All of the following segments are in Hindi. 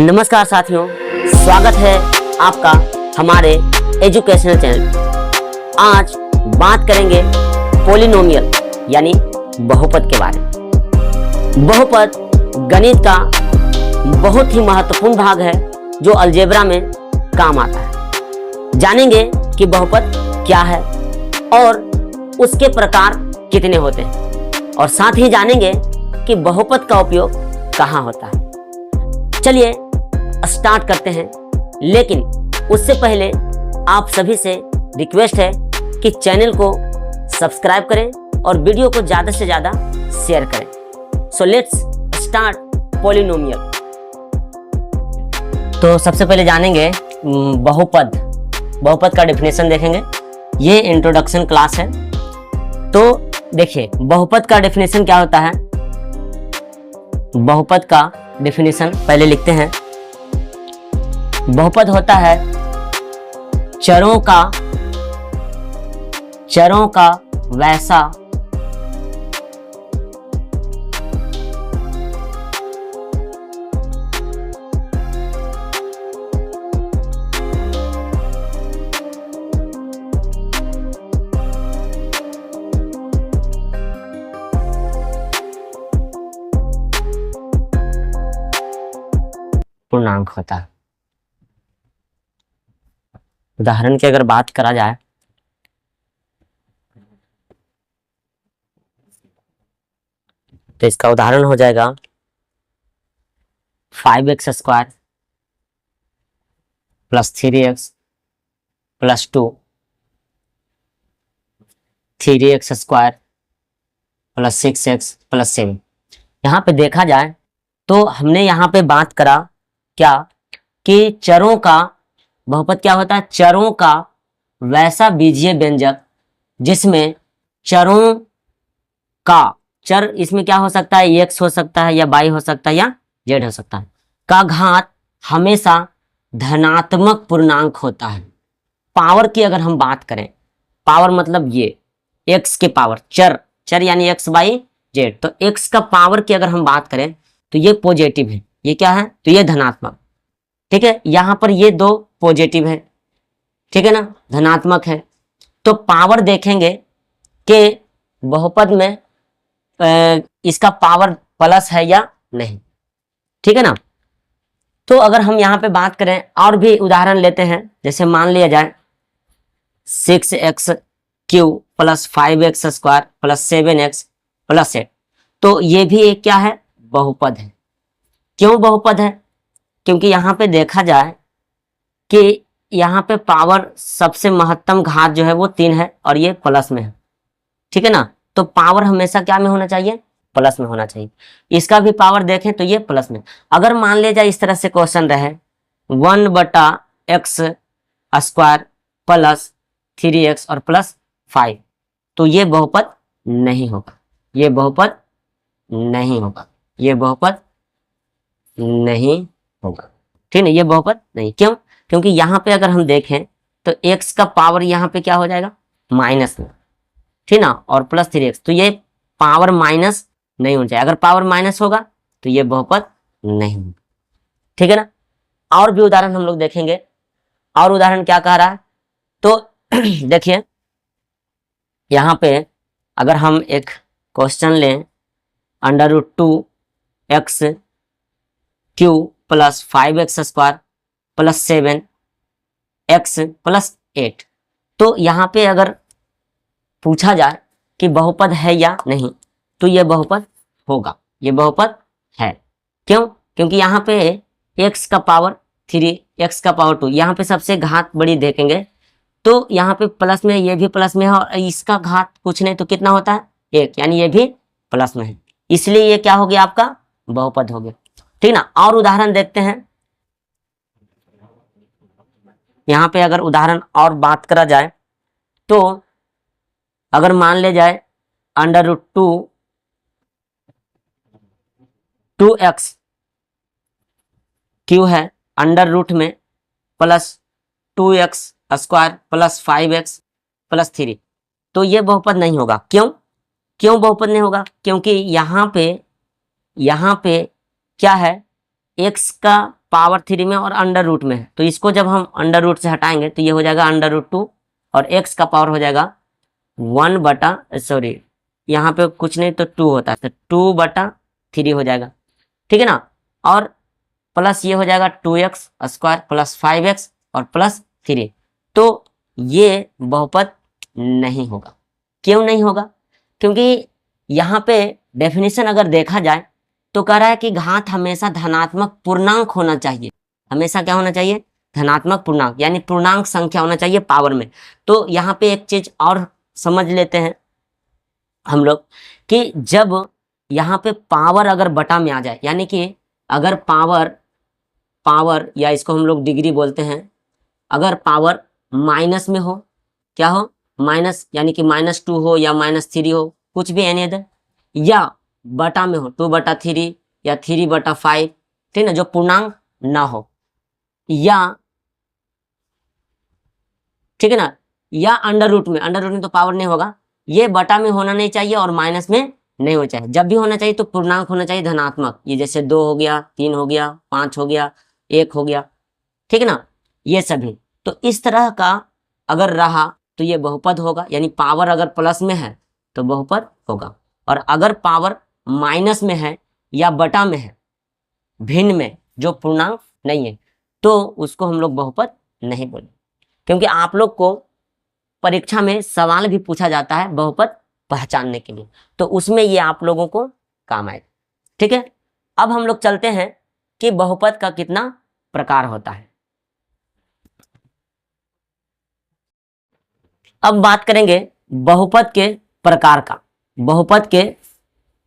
नमस्कार साथियों, स्वागत है आपका हमारे एजुकेशनल चैनल। आज बात करेंगे पॉलिनोमियल यानी बहुपद के बारे में। बहुपद गणित का बहुत ही महत्वपूर्ण भाग है जो अलजेब्रा में काम आता है। जानेंगे कि बहुपद क्या है और उसके प्रकार कितने होते हैं, और साथ ही जानेंगे कि बहुपद का उपयोग कहाँ होता है। चलिए स्टार्ट करते हैं, लेकिन उससे पहले आप सभी से रिक्वेस्ट है कि चैनल को सब्सक्राइब करें और वीडियो को ज़्यादा से ज़्यादा शेयर करें। So let's start polynomial. तो सबसे पहले जानेंगे बहुपद का डेफिनेशन देखेंगे। ये इंट्रोडक्शन क्लास है। तो देखिए बहुपद का डेफिनेशन क्या होता है। बहुपद का डेफिनेशन पहले लिखते हैं। बहुपद होता है चरों का वैसा पूर्णांक होता है। उदाहरण की अगर बात करा जाए तो इसका उदाहरण हो जाएगा 5x² + 3x + 2, 3x² + 6x + 7। यहाँ पे देखा जाए तो हमने यहाँ पे बात करा क्या कि चरों का बहुपद क्या होता है। चरों का वैसा बीजीय व्यंजक जिसमें चरों का चर इसमें क्या हो सकता है, x हो सकता है या y हो सकता है या z हो सकता है, का घात हमेशा धनात्मक पूर्णांक होता है। पावर की अगर हम बात करें, पावर मतलब ये x के पावर, चर यानी x y z, तो x का पावर की अगर हम बात करें तो ये पॉजिटिव है, ये क्या है, तो ये धनात्मक। ठीक है, यहां पर ये दो पॉजिटिव है, ठीक है ना, धनात्मक है। तो पावर देखेंगे कि बहुपद में इसका पावर प्लस है या नहीं, ठीक है ना। तो अगर हम यहाँ पे बात करें और भी उदाहरण लेते हैं, जैसे मान लिया जाए 6x³ + 5x² + 7x + 8, तो ये भी एक क्या है, बहुपद है। क्यों बहुपद है, क्योंकि यहाँ पे देखा जाए कि यहाँ पे पावर सबसे महत्तम घात जो है वो 3 है और ये प्लस में है, ठीक है ना। तो पावर हमेशा क्या में होना चाहिए, प्लस में होना चाहिए। इसका भी पावर देखें तो ये प्लस में। अगर मान लिया जाए इस तरह से क्वेश्चन रहे 1/x² + 3x और +5, तो ये बहुपद नहीं होगा, ये बहुपद नहीं होगा, ये बहुपद नहीं होगा, ठीक है। ये बहुपद नहीं, क्यों, क्योंकि यहाँ पे अगर हम देखें तो x का पावर यहाँ पे क्या हो जाएगा, माइनस में, ठीक ना, और +3x, तो ये पावर माइनस नहीं होना चाहिए। अगर पावर माइनस होगा तो ये बहुपद नहीं होगा, ठीक है ना। और भी उदाहरण हम लोग देखेंगे। और उदाहरण क्या कह रहा है, तो देखिए यहाँ पे अगर हम एक क्वेश्चन लें √2x³ + 5x² + 7x + 8, तो यहाँ पे अगर पूछा जाए कि बहुपद है या नहीं, तो ये बहुपद होगा, ये बहुपद है। क्यों, क्योंकि यहाँ पे x का पावर 3, x का पावर 2, यहाँ पे सबसे घात बड़ी देखेंगे तो यहाँ पे प्लस में, ये भी प्लस में है, और इसका घात कुछ नहीं तो कितना होता है, 1, यानी ये भी प्लस में है, इसलिए ये क्या हो गया, आपका बहुपद हो गया, ठीक ना। और उदाहरण देखते हैं। यहाँ पे अगर उदाहरण और बात करा जाए तो अगर मान ले जाए √2x³ है अंडर रूट में +2x² + 5x + 3, तो ये बहुपद नहीं होगा। क्यों बहुपद नहीं होगा, क्योंकि यहाँ पे क्या है, x का पावर 3 में और अंडर रूट में है, तो इसको जब हम अंडर रूट से हटाएंगे तो ये हो जाएगा अंडर रूट 2 और x का पावर हो जाएगा 1 बटा, सॉरी यहाँ पे कुछ नहीं तो 2 होता है, तो 2 बटा 3 हो जाएगा, ठीक है ना। और प्लस ये हो जाएगा 2x स्क्वायर प्लस 5x और प्लस 3। तो ये बहुपद नहीं होगा। क्यों नहीं होगा? क्योंकि यहाँ पे डेफिनेशन अगर देखा जाए तो कह रहा है कि घात हमेशा धनात्मक पूर्णांक होना चाहिए। हमेशा क्या होना चाहिए? धनात्मक पूर्णांक, यानी पूर्णांक संख्या होना चाहिए पावर में। तो यहाँ पे एक चीज और समझ लेते हैं हम लोग कि जब यहाँ पे पावर अगर बटा में आ जाए, यानी कि अगर पावर या इसको हम लोग डिग्री बोलते हैं, अगर पावर माइनस में हो, क्या हो? माइनस, यानी कि -2 हो या -3 हो, कुछ भी एनी अदर, या बटा में हो 2/3 या 3/5, ठीक ना, जो पूर्णांक ना हो, या ठीक है ना, या अंडर रूट में तो पावर नहीं होगा, ये बटा में होना नहीं चाहिए और माइनस में नहीं होना चाहिए। जब भी होना चाहिए तो पूर्णांक होना चाहिए धनात्मक, ये जैसे 2 हो गया, 3 हो गया, 5 हो गया, 1 हो गया, ठीक है ना, ये सभी। तो इस तरह का अगर रहा तो ये बहुपद होगा, यानी पावर अगर प्लस में है तो बहुपद होगा, और अगर पावर माइनस में है या बटा में है, भिन्न में, जो पूर्णांक नहीं है, तो उसको हम लोग बहुपद नहीं बोले। क्योंकि आप लोग को परीक्षा में सवाल भी पूछा जाता है बहुपद पहचानने के लिए, तो उसमें ये आप लोगों को काम आएगा, ठीक है। अब हम लोग चलते हैं कि बहुपद का कितना प्रकार होता है। अब बात करेंगे बहुपद के प्रकार का, बहुपद के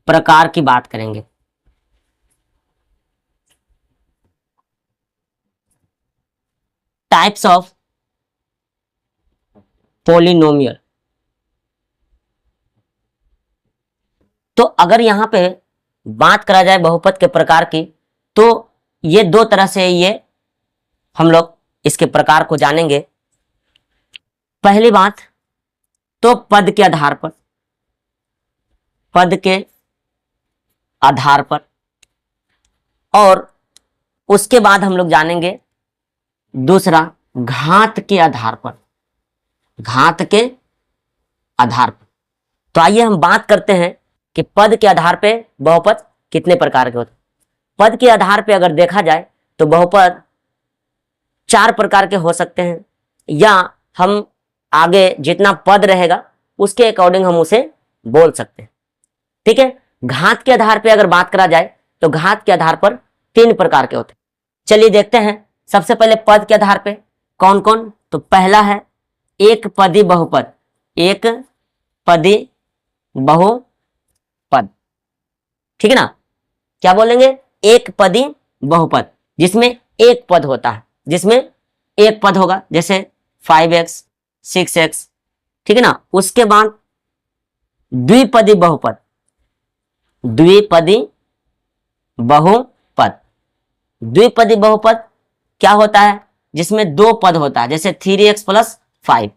प्रकार की बात करेंगे। Types of polynomial. तो अगर यहां पे बात करा जाए बहुपद के प्रकार की, तो ये दो तरह से ये हम लोग इसके प्रकार को जानेंगे। पहली बात तो पद के आधार पर, पद के आधार पर, और उसके बाद हम लोग जानेंगे दूसरा घात के आधार पर, घात के आधार पर। तो आइए हम बात करते हैं कि पद के आधार पे बहुपद कितने प्रकार के होते हैं। पद के आधार पे अगर देखा जाए तो बहुपद 4 प्रकार के हो सकते हैं, या हम आगे जितना पद रहेगा उसके अकॉर्डिंग हम उसे बोल सकते हैं, ठीक है। घात के आधार पे अगर बात करा जाए तो घात के आधार पर 3 प्रकार के होते हैं। चलिए देखते हैं। सबसे पहले पद के आधार पे कौन कौन, तो पहला है एक पदी बहुपद, एक पदी बहुपद, ठीक है ना। क्या बोलेंगे? एक पदी बहुपद, जिसमें एक पद होता है, जिसमें एक पद होगा, जैसे 5x 6x, ठीक है ना। उसके बाद द्विपदी बहुपद, द्विपदी बहुपद, द्विपदी बहुपद क्या होता है? जिसमें 2 पद होता है, जैसे 3x + 5,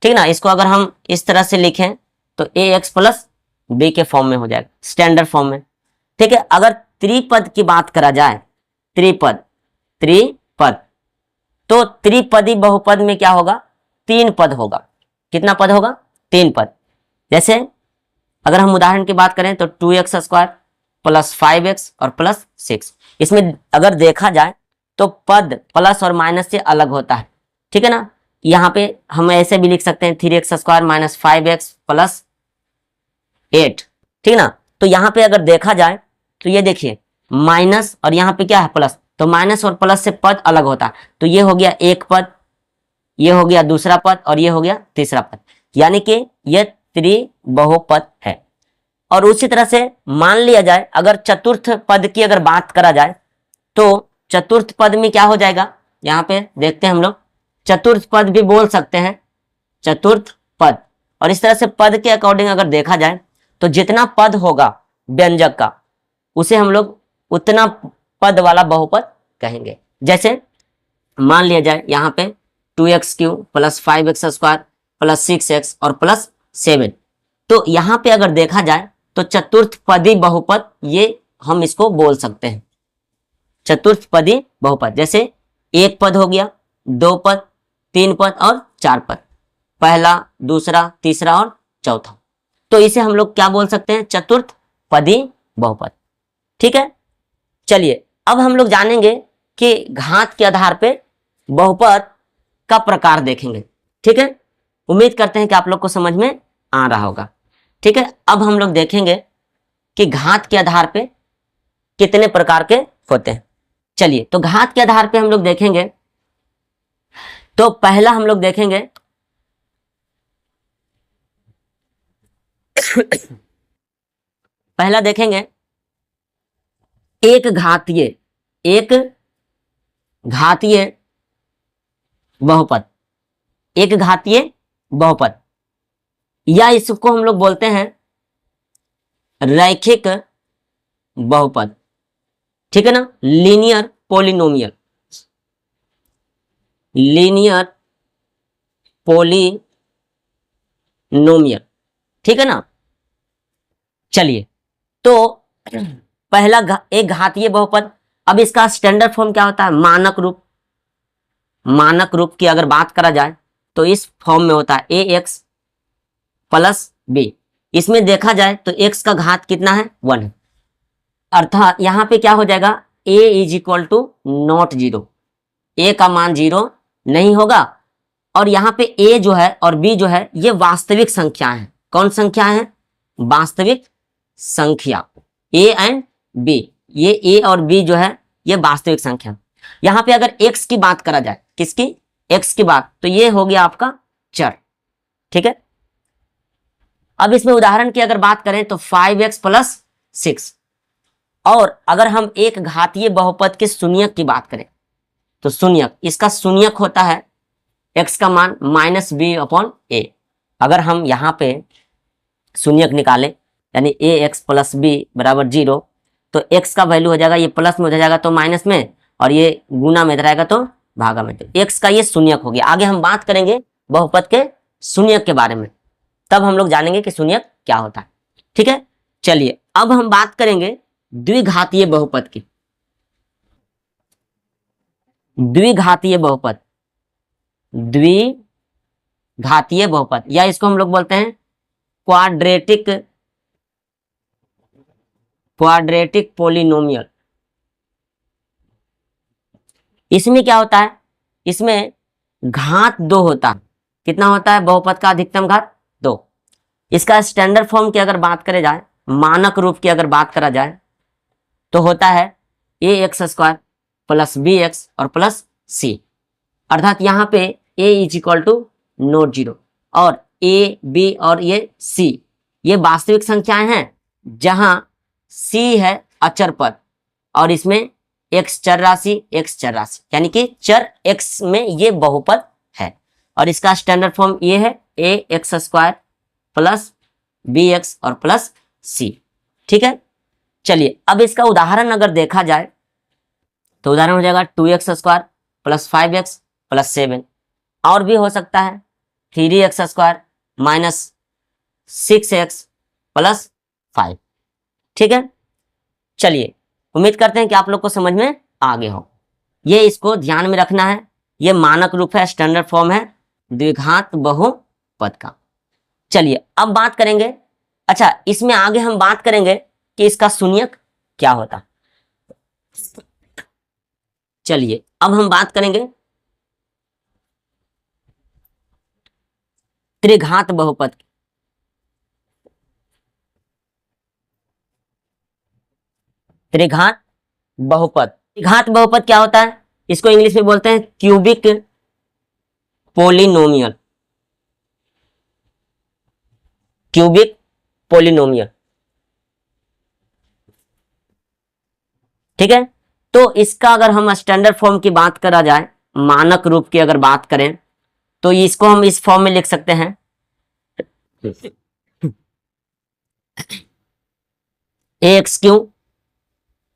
ठीक है ना। इसको अगर हम इस तरह से लिखें तो ax + b के फॉर्म में हो जाएगा, स्टैंडर्ड फॉर्म में, ठीक है। अगर त्रिपद की बात करा जाए, त्रिपद, तो त्रिपदी बहुपद में क्या होगा? 3 पद होगा। कितना पद होगा? 3 पद। जैसे अगर हम उदाहरण की बात करें तो 2x² + 5x और +6। इसमें अगर देखा जाए तो पद प्लस और माइनस से अलग होता है, ठीक है ना। यहाँ पे हम ऐसे भी लिख सकते हैं 3x² - 5x + 8, ठीक है ना। तो यहाँ पे अगर देखा जाए तो ये देखिए माइनस और यहाँ पे क्या है? प्लस, तो माइनस और प्लस से पद अलग होता है। तो ये हो गया एक पद, ये हो गया दूसरा पद और ये हो गया तीसरा पद, यानी कि ये त्रिबहुपद है। और उसी तरह से मान लिया जाए अगर चतुर्थ पद की अगर बात करा जाए तो चतुर्थ पद में क्या हो जाएगा? यहाँ पे देखते हैं हम लोग, चतुर्थ पद भी बोल सकते हैं, चतुर्थ पद। और इस तरह से पद के अकॉर्डिंग अगर देखा जाए तो जितना पद होगा व्यंजक का, उसे हम लोग उतना पद वाला बहुपद कहेंगे। जैसे मान लिया जाए यहाँ पे 2x³ + 5x² + 6x और +7, तो यहाँ पे अगर देखा जाए तो चतुर्थ पदी बहुपद ये हम इसको बोल सकते हैं, चतुर्थपदी बहुपद। जैसे एक पद हो गया, दो पद, तीन पद और चार पद, पहला, दूसरा, तीसरा और चौथा। तो इसे हम लोग क्या बोल सकते हैं? चतुर्थपदी बहुपद। ठीक है, चलिए अब हम लोग जानेंगे कि घात के आधार पे बहुपद का प्रकार देखेंगे। ठीक है, उम्मीद करते हैं कि आप लोग को समझ में आ रहा होगा। ठीक है, अब हम लोग देखेंगे कि घात के आधार पे कितने प्रकार के होते हैं। चलिए, तो घात के आधार पे हम लोग देखेंगे, तो पहला हम लोग देखेंगे पहला देखेंगे एक घातीय बहुपद। एक घातीय बहुपद, या इसको हम लोग बोलते हैं रैखिक बहुपद। ठीक है ना, लीनियर पॉलिनोमियल, लीनियर पॉलिनोमियल। ठीक है ना। चलिए, तो पहला एक घातीय बहुपद। अब इसका स्टैंडर्ड फॉर्म क्या होता है? मानक रूप। मानक रूप की अगर बात करा जाए तो इस फॉर्म में होता है ए एक्स प्लस बी। इसमें देखा जाए तो एक्स का घात कितना है? 1 है। अर्थात यहां पे क्या हो जाएगा? a is equal to not 0, a का मान 0 नहीं होगा। और यहाँ पे a जो है और b जो है ये वास्तविक संख्या है। कौन संख्या है? वास्तविक संख्या। a एंड b, ये a और b जो है ये वास्तविक संख्या। यहाँ पे अगर x की बात करा जाए, किसकी? x की बात, तो ये हो गया आपका चर। ठीक है, अब इसमें उदाहरण की अगर बात करें तो 5x प्लस 6। और अगर हम एक घातीय बहुपद के शून्यक की बात करें तो शून्यक, इसका शून्यक होता है x का मान माइनस बी अपॉन ए। अगर हम यहाँ पे शून्यक निकालें, यानी ए एक्स प्लस बी बराबर 0, तो x का वैल्यू हो जाएगा, ये प्लस में हो जाएगा तो माइनस में, और ये गुना में रहेगा तो भागा में। तो x का ये शून्यक हो गया। आगे हम बात करेंगे बहुपद के शून्यक के बारे में, तब हम लोग जानेंगे कि शून्यक क्या होता है। ठीक है, चलिए अब हम बात करेंगे द्विघातीय बहुपद की। द्विघातीय बहुपद, द्विघातीय बहुपद, या इसको हम लोग बोलते हैं क्वाड्रेटिक पॉलिनोमियल। इसमें क्या होता है? इसमें घात 2 होता है। कितना होता है बहुपद का अधिकतम घात? 2। इसका स्टैंडर्ड फॉर्म की अगर बात करे जाए, मानक रूप की अगर बात करा जाए, तो होता है a x square plus b x और प्लस सी। अर्थात यहाँ पे a is equal to not 0, और a b और ये c ये वास्तविक संख्याएं हैं, जहां c है अचर पद और इसमें x चर राशि, यानी कि चर x में ये बहुपद है। और इसका स्टैंडर्ड फॉर्म ये है a x square plus b x और प्लस c। ठीक है, चलिए अब इसका उदाहरण अगर देखा जाए तो उदाहरण हो जाएगा 2x square plus 5x plus 7, और भी हो सकता है 3x square minus 6x plus 5। ठीक है, चलिए उम्मीद करते हैं कि आप लोग को समझ में आ गया हो। ये इसको ध्यान में रखना है, ये मानक रूप है, स्टैंडर्ड फॉर्म है द्विघात बहुपद का। चलिए अब बात करेंगे, अच्छा इसमें आगे हम बात करेंगे कि इसका शून्यक क्या होता। चलिए अब हम बात करेंगे त्रिघात बहुपद की। त्रिघात बहुपद, त्रिघात बहुपद क्या होता है? इसको इंग्लिश में बोलते हैं क्यूबिक पॉलिनोमियल। Cubic polynomial. ठीक है, तो इसका अगर हम स्टैंडर्ड फॉर्म की बात करा जाए, मानक रूप की अगर बात करें, तो इसको हम इस फॉर्म में लिख सकते हैं a x cube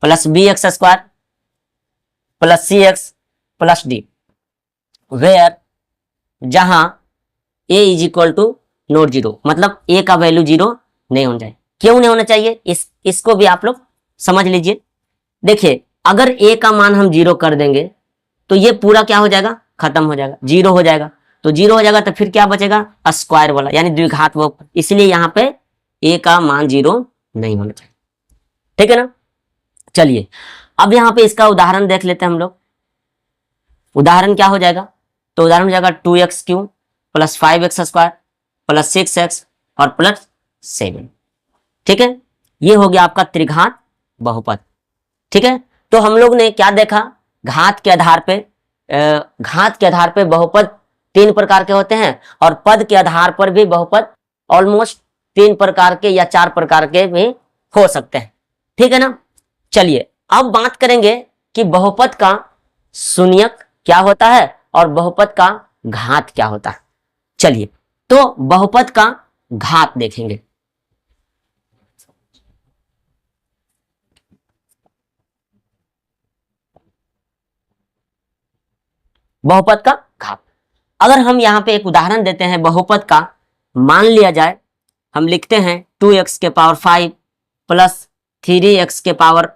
plus b x square plus c x plus d, where जहां a is equal to not 0, मतलब ए का वैल्यू 0 नहीं होना चाहिए। क्यों नहीं होना चाहिए इसको भी आप लोग समझ लीजिए। देखिए अगर a का मान हम 0 कर देंगे तो ये पूरा क्या हो जाएगा, खत्म हो जाएगा, 0 हो जाएगा। तो 0 हो जाएगा तो फिर क्या बचेगा, स्क्वायर वाला यानी द्विघात बहुपद, इसलिए यहाँ पे a का मान 0 नहीं होना चाहिए। ठीक है ना। चलिए अब यहाँ पे इसका उदाहरण देख लेते हैं हम लोग। उदाहरण क्या हो जाएगा, तो उदाहरण हो जाएगा 2x³ plus 5x² plus 6x और प्लस 7। ठीक है, ये हो गया आपका त्रिघात बहुपद। ठीक है, तो हम लोग ने क्या देखा, घात के आधार पे बहुपद 3 प्रकार के होते हैं और पद के आधार पर भी बहुपद ऑलमोस्ट 3 प्रकार के या 4 प्रकार के भी हो सकते हैं। ठीक है ना। चलिए अब बात करेंगे कि बहुपद का शून्यक क्या होता है और बहुपद का घात क्या होता है। चलिए तो बहुपद का घात देखेंगे। बहुपद का घात, अगर हम यहां पे एक उदाहरण देते हैं बहुपद का, मान लिया जाए हम लिखते हैं 2x के पावर 5 प्लस 3x के पावर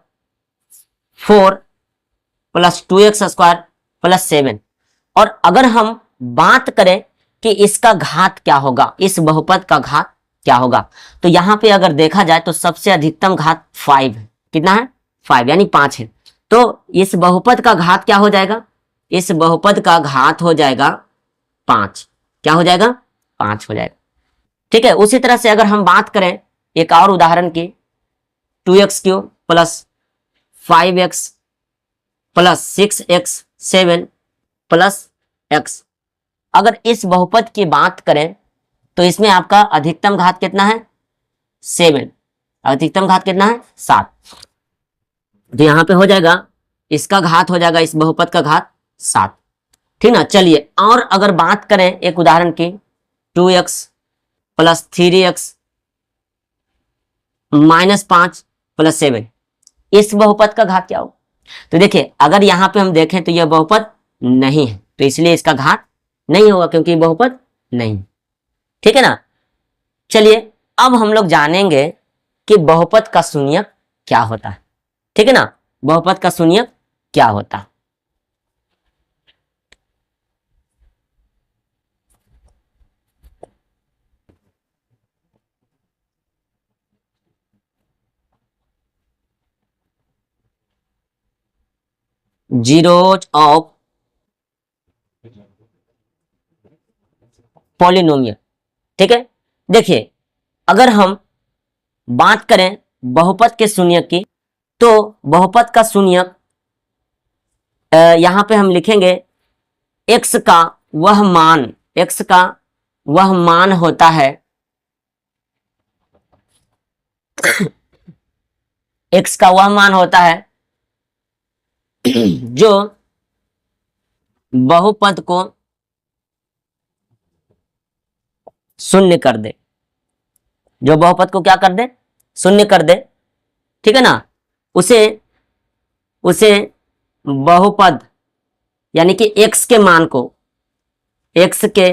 4 प्लस 2x² प्लस 7। और अगर हम बात करें कि इसका घात क्या होगा, इस बहुपद का घात क्या होगा, तो यहां पे अगर देखा जाए तो सबसे अधिकतम घात 5 है। कितना है, 5 यानी 5 है। तो इस बहुपद का घात क्या हो जाएगा, इस बहुपद का घात हो जाएगा 5। क्या हो जाएगा, 5 हो जाएगा। ठीक है, उसी तरह से अगर हम बात करें एक और उदाहरण की, 2x³ plus 5x plus 6x 7 plus x, अगर इस बहुपद की बात करें तो इसमें आपका अधिकतम घात कितना है, 7, अधिकतम घात कितना है, 7। तो यहां पे हो जाएगा इसका घात हो जाएगा, इस बहुपद का घात 7। ठीक ना। चलिए और अगर बात करें एक उदाहरण की, 2x plus 3x minus 5 plus 7, इस बहुपद का घात क्या हो। तो देखिए अगर यहां पे हम देखें तो यह बहुपद नहीं है, तो इसलिए इसका घात नहीं होगा क्योंकि बहुपद नहीं। ठीक है ना। चलिए अब हम लोग जानेंगे कि बहुपद का शून्यक क्या होता है। ठीक है ना, बहुपद का शून्यक क्या होता है। Zeros of polynomial. ठीक है, देखिए अगर हम बात करें बहुपद के शून्यक की, तो बहुपद का शून्यक यहां पे हम लिखेंगे x का वह मान, x का वह मान होता है, x का वह मान होता है जो बहुपद को शून्य कर दे, जो बहुपद को क्या कर दे, शून्य कर दे। ठीक है ना, उसे उसे बहुपद यानी कि x के मान को, x के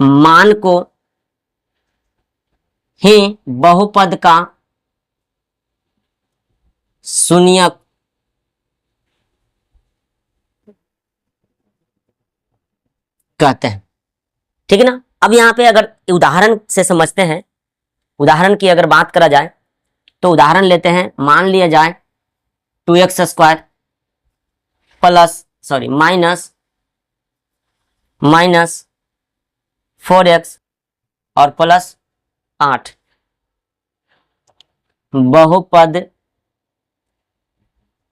मान को ही बहुपद का शून्यक कहते हैं। ठीक है ना। अब यहां पे अगर उदाहरण से समझते हैं, उदाहरण की अगर बात करा जाए तो उदाहरण लेते हैं, मान लिया जाए 2x² प्लस माइनस 4x और प्लस 8 बहुपद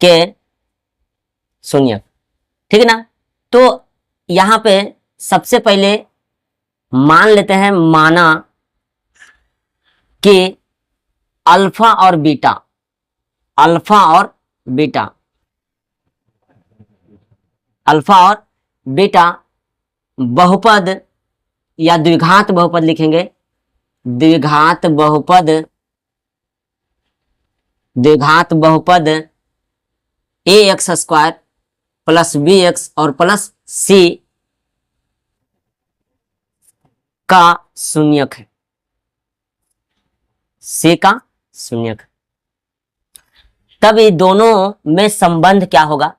के शून्यक। ठीक है ना। तो यहां पे सबसे पहले मान लेते हैं, माना कि अल्फा और बीटा, अल्फा और बीटा, अल्फा और बीटा बहुपद या द्विघात बहुपद लिखेंगे, द्विघात बहुपद, द्विघात बहुपद ax² प्लस bx और प्लस c का शून्यक है, c का शून्यक। तब ये दोनों में संबंध क्या होगा,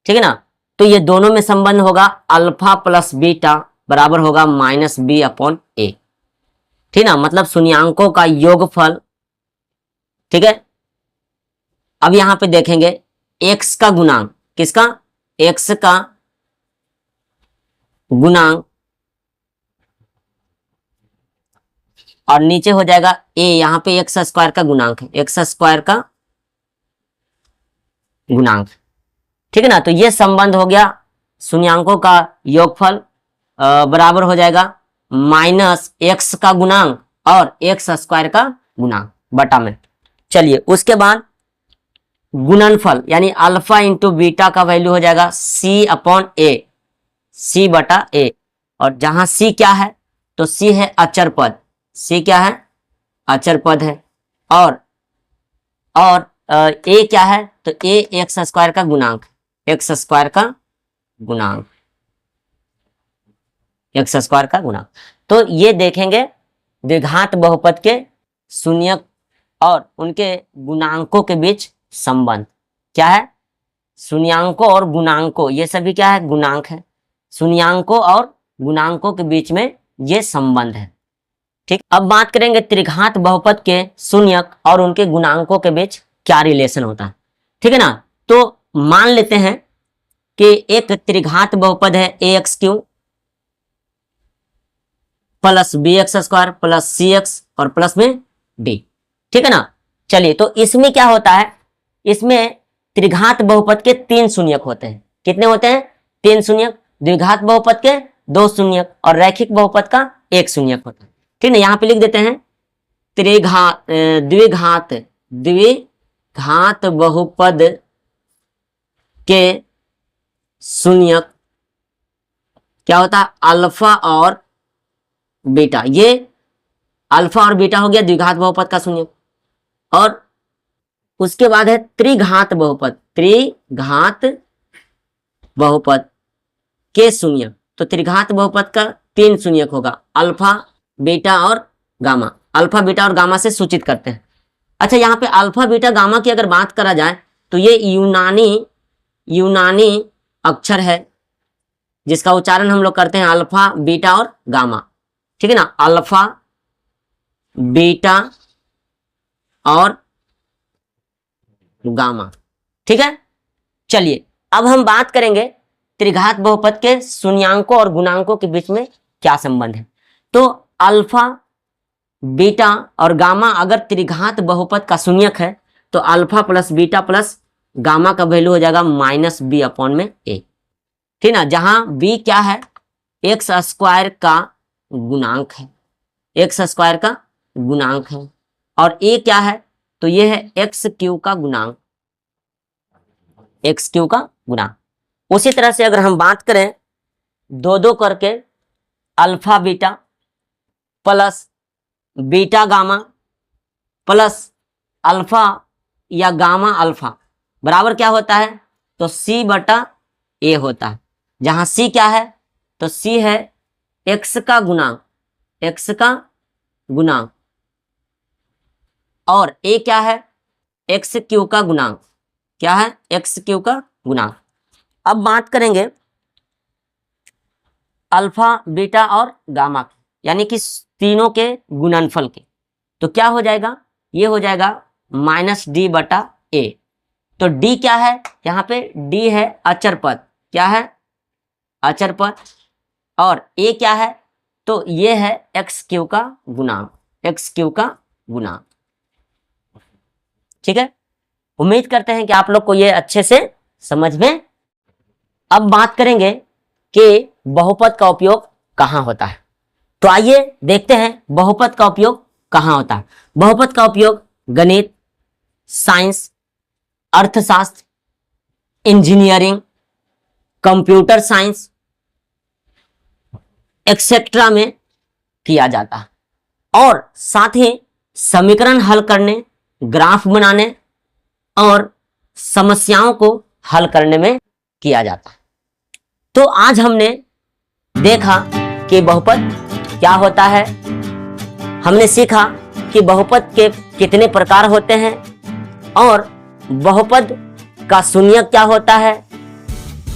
ठीक है ना। तो ये दोनों में संबंध होगा अल्फा प्लस बीटा बराबर होगा माइनस बी अपॉन ए, ठीक ना, मतलब शून्यांकों का योगफल, ठीक है। अब यहां पे देखेंगे x का गुणांक, किसका, x का गुणांक, और नीचे हो जाएगा a, यहां पे एक्स स्क्वायर का गुणांक है, एक्स स्क्वायर का गुणांक, ठीक है ना। तो ये संबंध हो गया शून्यांकों का योगफल बराबर हो जाएगा माइनस एक्स का गुणांक और एक्स स्क्वायर का गुणांक बटा में। चलिए उसके बाद गुणनफल यानी अल्फा इंटू बीटा का वैल्यू हो जाएगा सी अपॉन ए, सी बटा ए, और जहां सी क्या है तो सी है अचर पद, सी क्या है, अचर पद है, और ए क्या है तो ए एक्स स्क्वायर का गुणांक, एक्स स्क्वायर का गुणांक, एक्स स्क्वायर का गुणांक। तो ये देखेंगे द्विघात बहुपद के शून्यक और उनके गुणांकों के बीच संबंध क्या है, शून्यांकों और गुणांकों, ये सभी क्या है, गुणांक है, शून्यांकों और गुणांकों के बीच में ये संबंध है, ठीक। अब बात करेंगे त्रिघात बहुपद के शून्यक और उनके गुणांकों के बीच क्या रिलेशन होता है, ठीक है ना। तो मान लेते हैं कि एक त्रिघात बहुपद है a x cube plus b x square plus c x और प्लस में डी, ठीक है ना। चलिए तो इसमें क्या होता है, इसमें त्रिघात बहुपद के 3 शून्यक होते हैं, कितने होते हैं, 3 शून्यक, द्विघात बहुपद के 2 शून्यक और रैखिक बहुपद का 1 शून्यक होता है, ठीक है। यहां पे लिख देते हैं द्विघात बहुपद के शून्यक क्या होता है, अल्फा और बीटा, ये अल्फा और बीटा हो गया द्विघात बहुपद का शून्यक, और उसके बाद है त्रिघात बहुपद, त्रिघात बहुपद के शून्यक। तो त्रिघात बहुपद का 3 शून्यक होगा, अल्फा बीटा और गामा, अल्फा बीटा और गामा से सूचित करते हैं। अच्छा यहाँ पे अल्फा बीटा गामा की अगर बात करा जाए तो ये यूनानी अक्षर है जिसका उच्चारण हम लोग करते हैं अल्फा बीटा और गामा, ठीक है ना, अल्फा बीटा और गामा, ठीक है। चलिए अब हम बात करेंगे त्रिघात बहुपद के शून्यांकों और गुणांकों के बीच में क्या संबंध है। तो अल्फा बीटा और गामा अगर त्रिघात बहुपद का शून्यक है तो alpha plus beta plus gamma का वैल्यू हो जाएगा माइनस बी अपॉन में ए, ठीक ना, जहां बी क्या है, एक्स स्क्वायर का गुणांक है, एक्स स्क्वायर का गुणांक है, और ए क्या है तो ये है एक्स क्यू का गुणांक, एक्स क्यू का गुणांक। उसी तरह से अगर हम बात करें 2-2 करके alpha beta plus beta gamma plus alpha या गामा अल्फा बराबर क्या होता है तो सी बटा ए होता है, जहां सी क्या है तो सी है एक्स का गुणांक, एक्स का गुणांक, और ए क्या है एक्स क्यू का गुणांक, क्या है एक्स क्यू का गुणांक। अब बात करेंगे अल्फा बीटा और गामा की, यानी कि तीनों के गुणनफल के, तो क्या हो जाएगा, ये हो जाएगा माइनस डी बटा ए। तो डी क्या है, यहाँ पे डी है अचर पद, क्या है अचर पद, और ए क्या है तो ये है एक्स क्यू का गुणांक, एक्स क्यू का गुणांक, ठीक है। उम्मीद करते हैं कि आप लोग को ये अच्छे से समझ में। अब बात करेंगे कि बहुपद का उपयोग कहाँ होता है, तो आइए देखते हैं बहुपद का उपयोग कहाँ होता है। बहुपद का उपयोग गणित, साइंस, अर्थशास्त्र, इंजीनियरिंग, कंप्यूटर साइंस एक्सेट्रा में किया जाता है, और साथ ही समीकरण हल करने, ग्राफ बनाने और समस्याओं को हल करने में किया जाता है। तो आज हमने देखा कि बहुपद क्या होता है, हमने सीखा कि बहुपद के कितने प्रकार होते हैं और बहुपद का शून्यक क्या होता है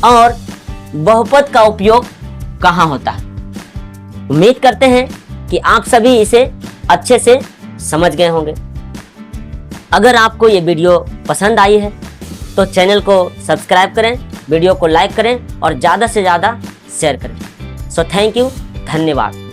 और बहुपद का उपयोग कहाँ होता है। उम्मीद करते हैं कि आप सभी इसे अच्छे से समझ गए होंगे। अगर आपको ये वीडियो पसंद आई है तो चैनल को सब्सक्राइब करें, वीडियो को लाइक करें और ज़्यादा से ज़्यादा शेयर करें। सो थैंक यू, धन्यवाद।